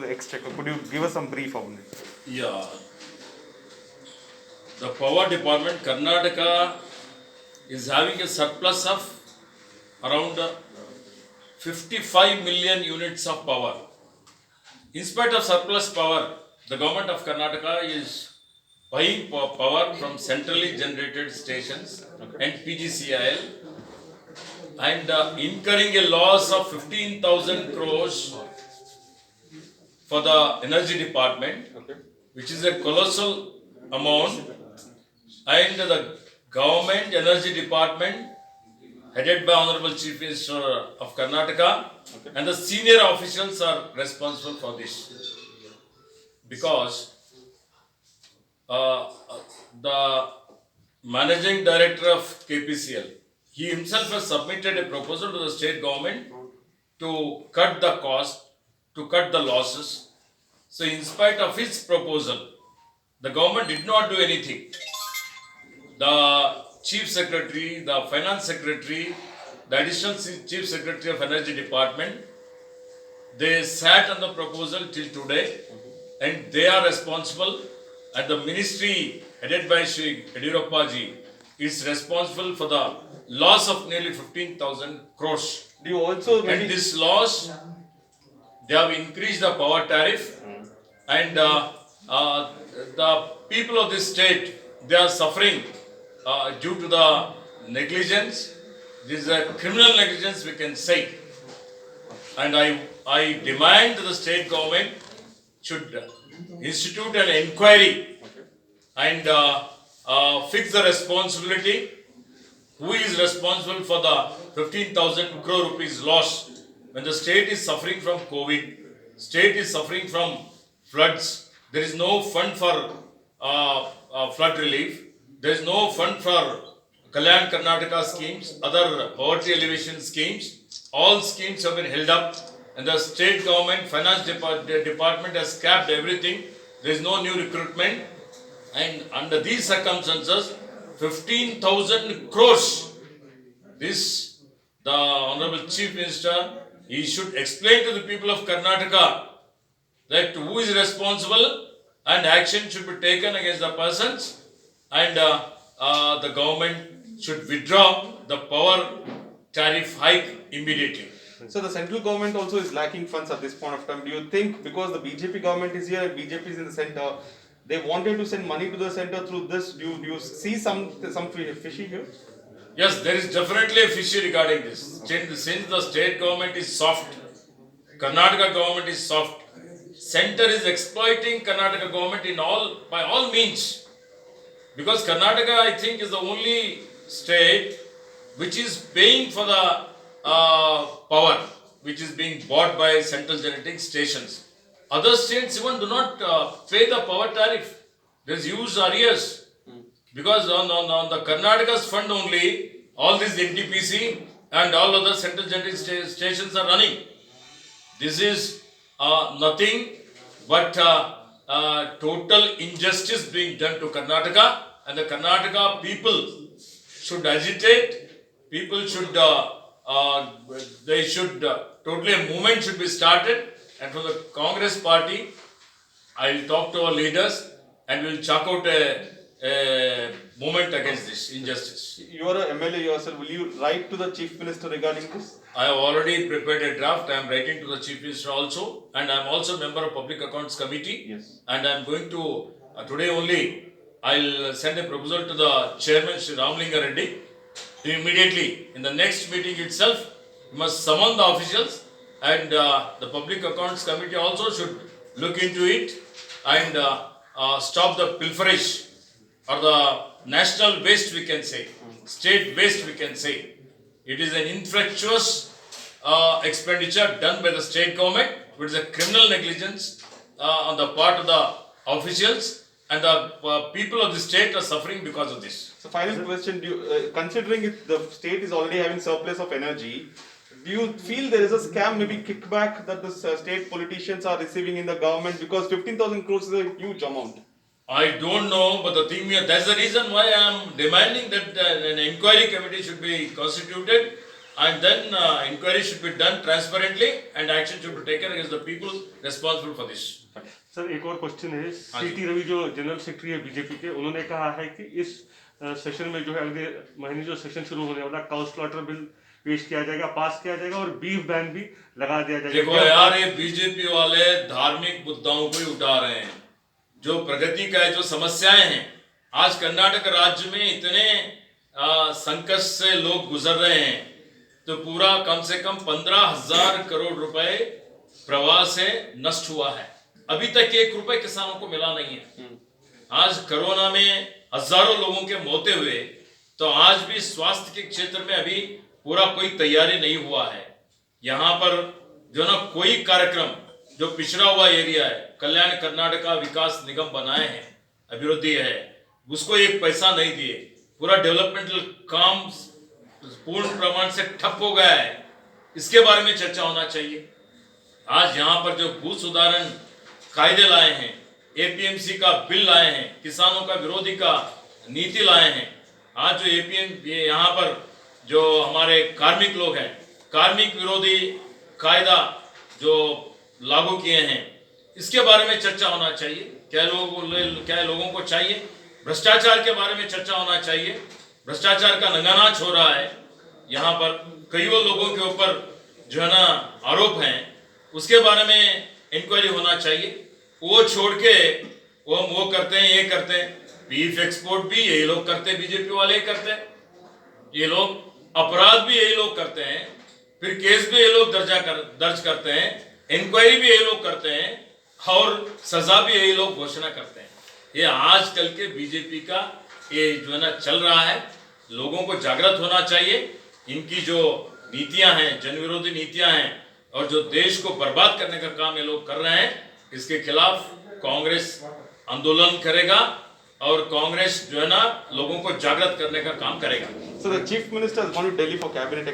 exchequer. Could you give us some brief on it? Yeah. The power department, Karnataka, is having a surplus of around 55 million units of power. In spite of surplus power, the government of Karnataka is buying power from centrally generated stations and PGCIL and incurring a loss of 15,000 crores for the energy department, which is a colossal amount, and the government energy department headed by Honorable Chief Minister of Karnataka and the senior officials are responsible for this because the managing director of KPCL, he himself has submitted a proposal to the state government to cut the cost, to cut the losses. So in spite of his proposal, the government did not do anything. The chief secretary, the finance secretary, the additional chief secretary of energy department, they sat on the proposal till today and they are responsible, and the ministry headed by Shri Yediyurappa ji is responsible for the loss of nearly 15,000 crores. Do you also And this loss, they have increased the power tariff and the people of this state, they are suffering due to the negligence. This is a criminal negligence, we can say. And I demand the state government should institute an inquiry and fix the responsibility. Who is responsible for the 15,000 crore rupees loss when the state is suffering from COVID, state is suffering from floods, there is no fund for flood relief, there is no fund for Kalyan Karnataka schemes, other poverty elevation schemes, all schemes have been held up and the state government finance department has capped everything, there is no new recruitment and under these circumstances 15,000 crores. This, the Honorable Chief Minister, he should explain to the people of Karnataka that who is responsible and action should be taken against the persons and the government should withdraw the power tariff hike immediately. So the central government also is lacking funds at this point of time. Do you think because the BJP government is here and BJP is in the center, they wanted to send money to the center through this? Do you see some fishy here? Yes, there is definitely a fishy regarding this. Since the state government is soft, Karnataka government is soft, center is exploiting Karnataka government by all means. Because Karnataka, I think, is the only state which is paying for the power, which is being bought by central generating stations. Other states even do not pay the power tariff. There is huge arrears. Because on the Karnataka's fund only, all these NTPC and all other central generating stations are running. This is nothing but total injustice being done to Karnataka, and the Karnataka people should agitate, people should, totally a movement should be started, and from the Congress party, I will talk to our leaders and we will chalk out a movement against this injustice. You are an MLA yourself. Will you write to the Chief Minister regarding this? I have already prepared a draft. I am writing to the Chief Minister also, and I am also a member of Public Accounts Committee. Yes. And I am going to today only I'll send a proposal to the Chairman Shri Ramlinga Reddy. Immediately in the next meeting itself, you must summon the officials, and the Public Accounts Committee also should look into it and stop the pilferage or the national waste, we can say, state waste, we can say. It is an infructuous expenditure done by the state government. It is a criminal negligence on the part of the officials, and the people of the state are suffering because of this. So final question, do you, considering the state is already having surplus of energy, do you feel there is a scam, maybe kickback that the state politicians are receiving in the government, because 15,000 crores is a huge amount? I don't know, but the thing here, that's the reason why I am demanding that an inquiry committee should be constituted and then inquiry should be done transparently and action should be taken against the people responsible for this. Sir एक और question है, सीटी रवि जो general secretary है BJP के, उन्होंने कहा है कि इस सेशन में जो है अगले महीने जो सेशन शुरू होने वाला काउ स्लॉटर बिल पेश किया जाएगा, पास किया जाएगा और बीफ बैन भी लगा दिया जाएगा। देखो यार, ये बीजेपी वाले धार्मिक मुद्दाओं को ही उठा रहे हैं। जो प्रगति का है, जो समस्याएं हैं, आज कर्नाटक राज्य में इतने संकट से लोग गुजर रहे हैं, तो पूरा कम से कम 15,000 करोड़ रुपए प्रवाह से नष्ट हुआ है। अभी तक 1 रुपए किसानों को मिला नहीं है। आज कोरोना में हजारों लोगों के मौतें हुए, तो आज भी स्वास्थ्य के क्षेत्र में अभी पूरा कोई तैयारी नहीं हुआ है। यहाँ पर जो ना कोई कार्यक्रम, जो पिछड़ा हुआ एरिया है, कल्याण कर्नाटका विकास निगम बनाए हैं, अभिवृद्धि है, उसको 1 पैसा नहीं दिए। पूरा डेवलपमेंटल काम पूर्ण प्रमाण से ठप हो गया है। इसके बारे में चर्चा होना चाहिए। आज यहाँ पर जो भू सुधारण कायदे लाए हैं, एपीएमसी का बिल लाए हैं, किसानों का विरोधी का नीति लाए हैं। आज जो यहाँ पर जो हमारे कार्मिक लोग हैं, कार्मिक विरोधी कायदा जो लागू किए हैं, इसके बारे में चर्चा होना चाहिए। क्या लोगों को चाहिए? भ्रष्टाचार के बारे में चर्चा होना चाहिए। भ्रष्टाचार का नंगानाच हो रहा है। यहाँ पर कईयों लोगों के ऊपर जो है ना आरोप हैं, उसके बारे में इंक्वायरी होना चाहिए। वो छोड़ के वो करते हैं, ये करते हैं। बीफ एक्सपोर्ट भी यही लोग करते हैं, बीजेपी वाले ही करते हैं। ये लोग अपराध भी यही लोग करते हैं, फिर केस भी ये लोग दर्ज करते हैं, इंक्वायरी भी यही लोग करते हैं और सजा भी यही लोग घोषणा करते हैं। ये आजकल के बीजेपी का ये जो है ना चल रहा है। लोगों को जागृत होना चाहिए। इनकी जो नीतियां हैं, जन विरोधी नीतियां हैं, और जो देश को बर्बाद करने का काम ये लोग कर रहे हैं, इसके खिलाफ कांग्रेस आंदोलन करेगा और कांग्रेस जो है ना लोगों को जागृत करने का काम करेगा। So the chief minister has gone to Delhi for cabinet